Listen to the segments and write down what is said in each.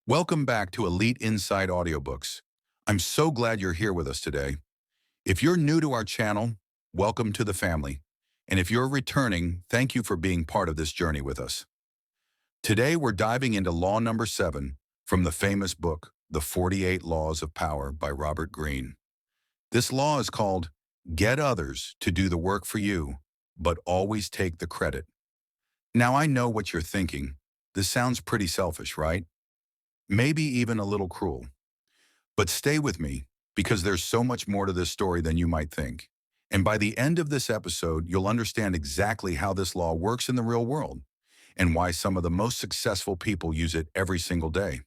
Welcome back to Elite Insight Audiobooks. I'm so glad you're here with us today. If you're new to our channel, welcome to the family. And if you're returning, thank you for being part of this journey with us. Today, we're diving into law number 7 from the famous book, The 48 Laws of Power by Robert Greene. This law is called, Get others to do the work for you, but always take the credit. Now, I know what you're thinking. This sounds pretty selfish, right? Maybe even a little cruel. But stay with me, because there's so much more to this story than you might think. And by the end of this episode, you'll understand exactly how this law works in the real world, and why some of the most successful people use it every single day.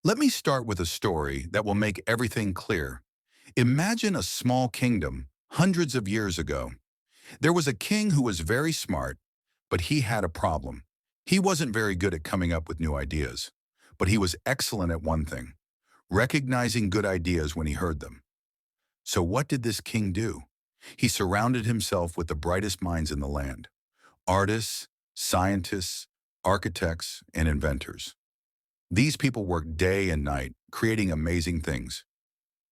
Let me start with a story that will make everything clear. Imagine a small kingdom hundreds of years ago. There was a king who was very smart, but he had a problem. He wasn't very good at coming up with new ideas, but he was excellent at one thing: recognizing good ideas when he heard them. So what did this king do? He surrounded himself with the brightest minds in the land: artists, scientists, architects, and inventors. These people worked day and night, creating amazing things: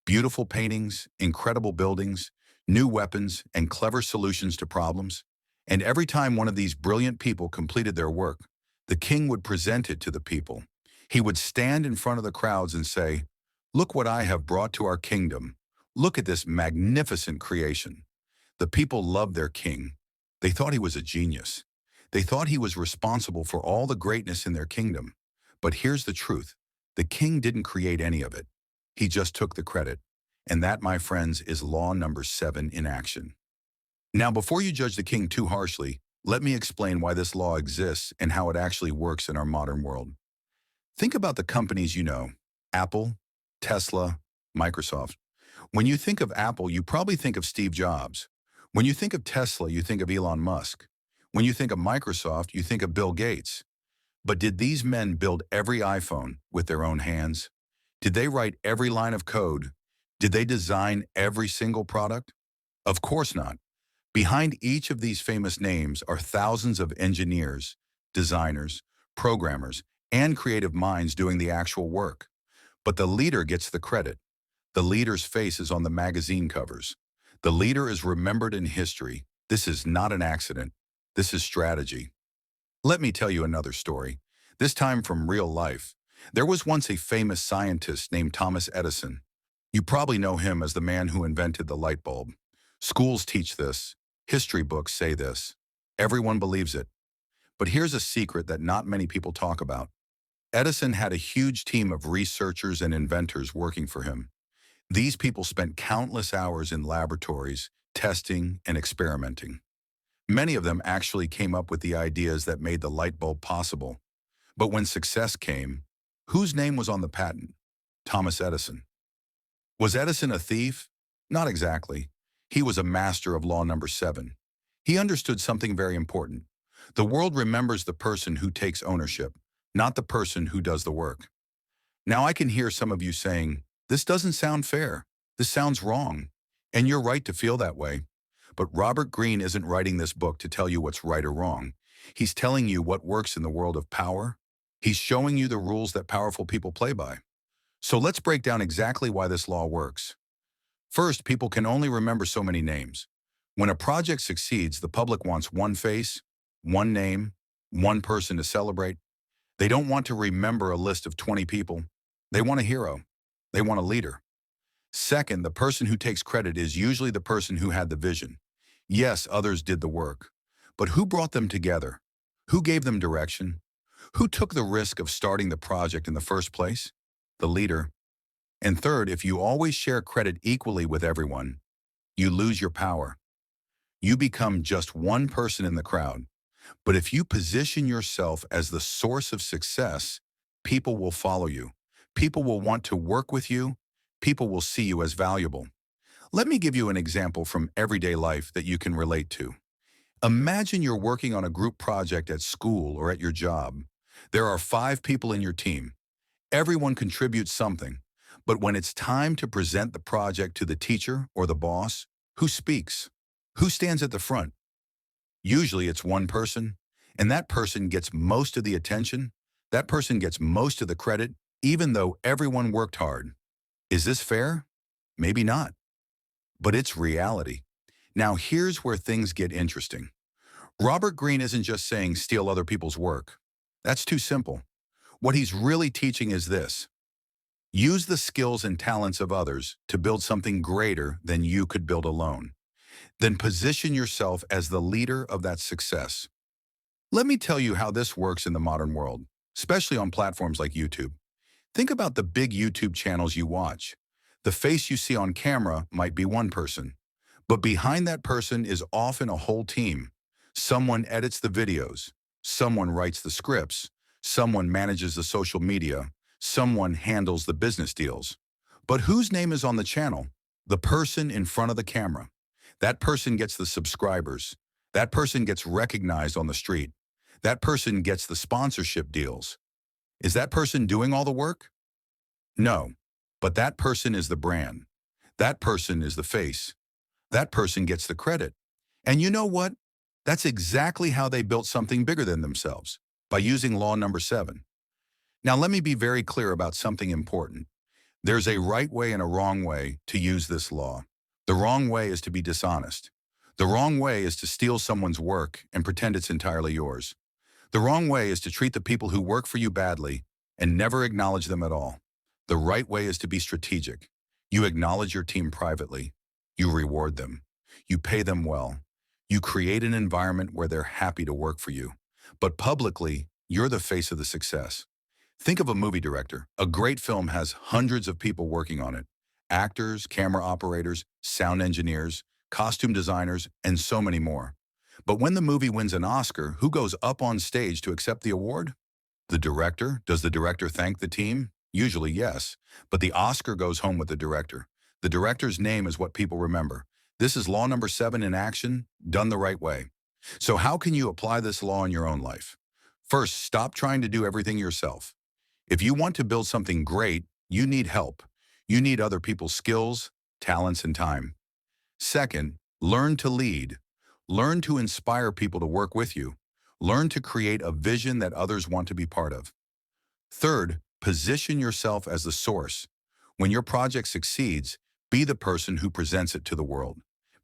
beautiful paintings, incredible buildings, new weapons, and clever solutions to problems. And every time one of these brilliant people completed their work, the king would present it to the people. He would stand in front of the crowds and say, "Look what I have brought to our kingdom. Look at this magnificent creation." The people loved their king. They thought he was a genius. They thought he was responsible for all the greatness in their kingdom. But here's the truth: the king didn't create any of it. He just took the credit. And that, my friends, is law number 7 in action. Now, before you judge the king too harshly, let me explain why this law exists and how it actually works in our modern world. Think about the companies you know: Apple, Tesla, Microsoft. When you think of Apple, you probably think of Steve Jobs. When you think of Tesla, you think of Elon Musk. When you think of Microsoft, you think of Bill Gates. But did these men build every iPhone with their own hands? Did they write every line of code? Did they design every single product? Of course not. Behind each of these famous names are thousands of engineers, designers, programmers, and creative minds doing the actual work. But the leader gets the credit. The leader's face is on the magazine covers. The leader is remembered in history. This is not an accident. This is strategy. Let me tell you another story, this time from real life. There was once a famous scientist named Thomas Edison. You probably know him as the man who invented the light bulb. Schools teach this. History books say this. Everyone believes it. But here's a secret that not many people talk about. Edison had a huge team of researchers and inventors working for him. These people spent countless hours in laboratories, testing and experimenting. Many of them actually came up with the ideas that made the light bulb possible. But when success came, whose name was on the patent? Thomas Edison. Was Edison a thief? Not exactly. He was a master of law number 7. He understood something very important. The world remembers the person who takes ownership, not the person who does the work. Now, I can hear some of you saying, "This doesn't sound fair. This sounds wrong." And you're right to feel that way. But Robert Greene isn't writing this book to tell you what's right or wrong. He's telling you what works in the world of power. He's showing you the rules that powerful people play by. So let's break down exactly why this law works. First, people can only remember so many names. When a project succeeds, the public wants one face, one name, one person to celebrate. They don't want to remember a list of 20 people. They want a hero. They want a leader. Second, the person who takes credit is usually the person who had the vision. Yes, others did the work. But who brought them together? Who gave them direction? Who took the risk of starting the project in the first place? The leader. And third, if you always share credit equally with everyone, you lose your power. You become just one person in the crowd. But if you position yourself as the source of success, people will follow you. People will want to work with you. People will see you as valuable. Let me give you an example from everyday life that you can relate to. Imagine you're working on a group project at school or at your job. There are 5 people in your team. Everyone contributes something. But when it's time to present the project to the teacher or the boss, who speaks? Who stands at the front? Usually it's one person, and that person gets most of the attention. That person gets most of the credit, even though everyone worked hard. Is this fair? Maybe not, but it's reality. Now here's where things get interesting. Robert Greene isn't just saying steal other people's work. That's too simple. What he's really teaching is this. Use the skills and talents of others to build something greater than you could build alone. Then position yourself as the leader of that success. Let me tell you how this works in the modern world, especially on platforms like YouTube. Think about the big YouTube channels you watch. The face you see on camera might be one person, but behind that person is often a whole team. Someone edits the videos, someone writes the scripts, someone manages the social media, someone handles the business deals. But whose name is on the channel? The person in front of the camera. That person gets the subscribers. That person gets recognized on the street. That person gets the sponsorship deals. Is that person doing all the work? No, but that person is the brand. That person is the face. That person gets the credit. And you know what? That's exactly how they built something bigger than themselves, by using law number 7. Now let me be very clear about something important. There's a right way and a wrong way to use this law. The wrong way is to be dishonest. The wrong way is to steal someone's work and pretend it's entirely yours. The wrong way is to treat the people who work for you badly and never acknowledge them at all. The right way is to be strategic. You acknowledge your team privately. You reward them. You pay them well. You create an environment where they're happy to work for you. But publicly, you're the face of the success. Think of a movie director. A great film has hundreds of people working on it. Actors, camera operators, sound engineers, costume designers, and so many more. But when the movie wins an Oscar, who goes up on stage to accept the award? The director. Does the director thank the team? Usually yes, but the Oscar goes home with the director. The director's name is what people remember. This is law number 7 in action, done the right way. So how can you apply this law in your own life? First, stop trying to do everything yourself. If you want to build something great, you need help. You need other people's skills, talents, and time. Second, learn to lead. Learn to inspire people to work with you. Learn to create a vision that others want to be part of. Third, position yourself as the source. When your project succeeds, be the person who presents it to the world.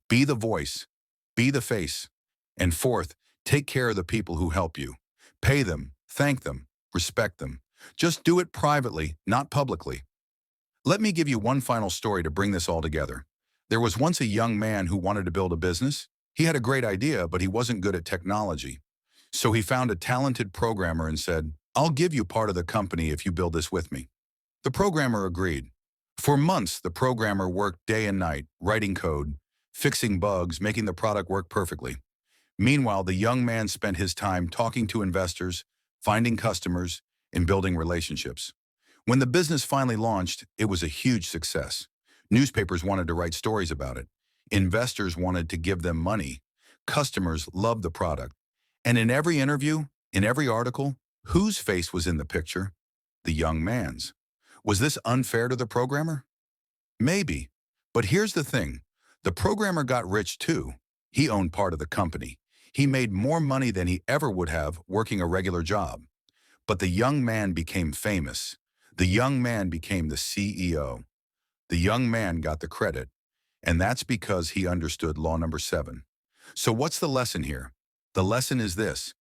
Be the voice. Be the face. And fourth, take care of the people who help you. Pay them, thank them, respect them. Just do it privately, not publicly. Let me give you one final story to bring this all together. There was once a young man who wanted to build a business. He had a great idea, but he wasn't good at technology. So he found a talented programmer and said, "I'll give you part of the company if you build this with me." The programmer agreed. For months, the programmer worked day and night, writing code, fixing bugs, making the product work perfectly. Meanwhile, the young man spent his time talking to investors, finding customers, and building relationships. When the business finally launched, it was a huge success. Newspapers wanted to write stories about it. Investors wanted to give them money. Customers loved the product. And in every interview, in every article, whose face was in the picture? The young man's. Was this unfair to the programmer? Maybe. But here's the thing. The programmer got rich too. He owned part of the company. He made more money than he ever would have working a regular job. But the young man became famous. The young man became the CEO. The young man got the credit. And that's because he understood law number 7. So what's the lesson here? The lesson is this.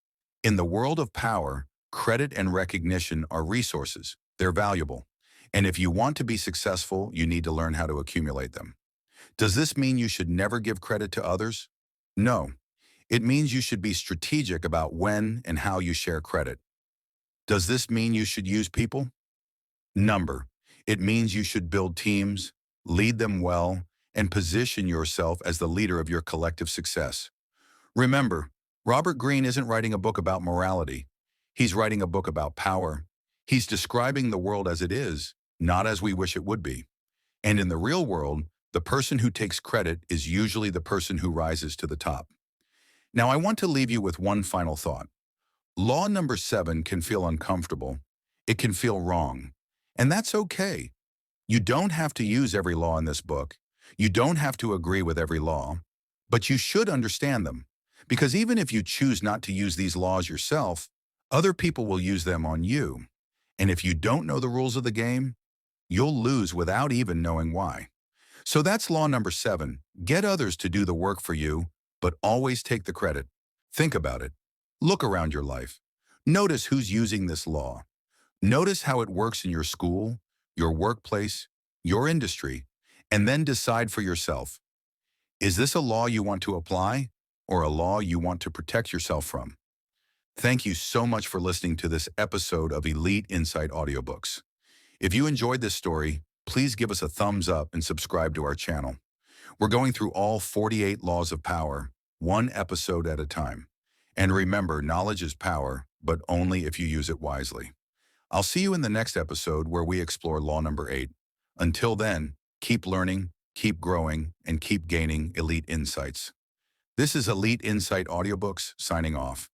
In the world of power, credit and recognition are resources. They're valuable. And if you want to be successful, you need to learn how to accumulate them. Does this mean you should never give credit to others? No. It means you should be strategic about when and how you share credit. Does this mean you should use people? Number. It means you should build teams, lead them well, and position yourself as the leader of your collective success. Remember, Robert Greene isn't writing a book about morality. He's writing a book about power. He's describing the world as it is, not as we wish it would be. And in the real world, the person who takes credit is usually the person who rises to the top. Now, I want to leave you with one final thought. Law number 7 can feel uncomfortable. It can feel wrong. And that's okay. You don't have to use every law in this book. You don't have to agree with every law. But you should understand them. Because even if you choose not to use these laws yourself, other people will use them on you. And if you don't know the rules of the game, you'll lose without even knowing why. So that's law number 7. Get others to do the work for you, but always take the credit. Think about it. Look around your life. Notice who's using this law. Notice how it works in your school, your workplace, your industry, and then decide for yourself. Is this a law you want to apply or a law you want to protect yourself from? Thank you so much for listening to this episode of Elite Insight Audiobooks. If you enjoyed this story, please give us a thumbs up and subscribe to our channel. We're going through all 48 laws of power, one episode at a time. And remember, knowledge is power, but only if you use it wisely. I'll see you in the next episode where we explore law number 8. Until then, keep learning, keep growing, and keep gaining elite insights. This is Elite Insight Audiobooks signing off.